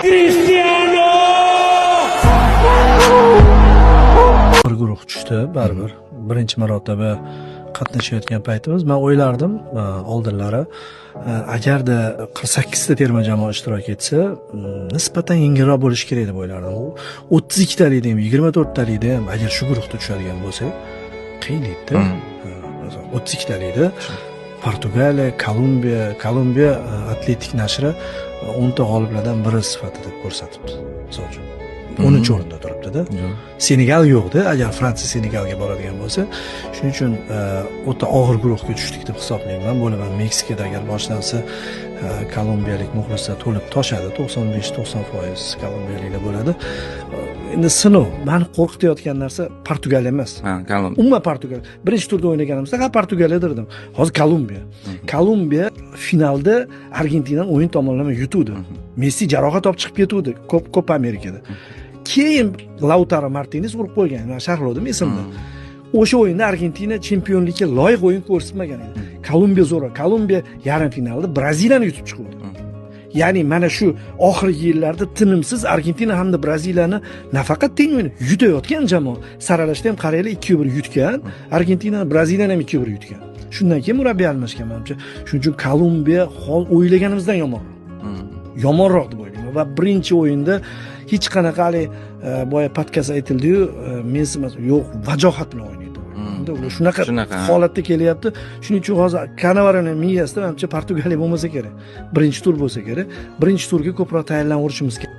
Cristiano! Bir guruh tushdi baribir. Birinchi marotaba qatnashayotgan paytimiz men o'ylardim oldinlari agarda 48 ta terma jamoa ishtirok etsa, nisbatan yengilroq bo'lishi kerak deb o'ylardim. 32 talikda ham, 24 talikda ham agar shu guruhda tushadigan bo'lsa, qiyin edi. 32 talikda Portugaliya, Kolumbiya Atletik nashri 10 ta g'oliblardan biri sifatida ko'rsatibdi. Misol uchun 10-chi o'rinda turibdi-da. Senegal yo'qdi, agar Fransiya Senegalga boradigan bo'lsa. Shuning uchun o'ta og'ir guruhga tushdik deb hisoblayman. Bo'laman Meksikada agar boshlansa, kolumbiyalik muxlislar to'lib toshadi, 95-90% kolumbiyaliklar bo'ladi. Endi sinov, meni qo'rqitayotgan narsa Portugaliya emas. Umuman Portugaliya. Birinchi turda o'ynaganimizda Portugaliya derdim. Hozir Kolumbiya. Kolumbiya finalda Argentinani o'yin tomonlama yutuvdi. Messi jarohat olib chiqib ketuvdi Copa Amerikada. Keyin Lautaro Martinez urib qo'ygan. Men sharhladim esimda. O'sha o'yinda Argentina chempionlikka loyiq o'yin ko'rsatmagan edi. Kolumbiya zo'ra. Kolumbiya yarim finalda Braziliyani yutib chiqdi. Ya'ni mana shu oxirgi yillarda tinimsiz Argentina hamda Braziliyani nafaqat teng o'yin yutayotgan jamoa. Saralashda ham qaraylar 2-1 yutgan. Argentina Braziliyani ham 2-1 yutgan. Shundan keyin murabbiy almashgan menimcha. Shuning uchun Kolumbiya o'ylaganimizdan yomonroq. Yomonroq deb o'ylayman va birinchi o'yinda hech qanaqa boya podkast aytildi-yu, Messi yo'q, vajohat bilan o'ynaydi. Ular shunaqa holatda kelyapti. Shuning uchun hozir Cannavaroning miyasida menimcha Portugaliya bo'lmasa kerak. Birinchi tur bo'lsa kerak. Birinchi turga ko'proq tayyorlanishimiz kerak.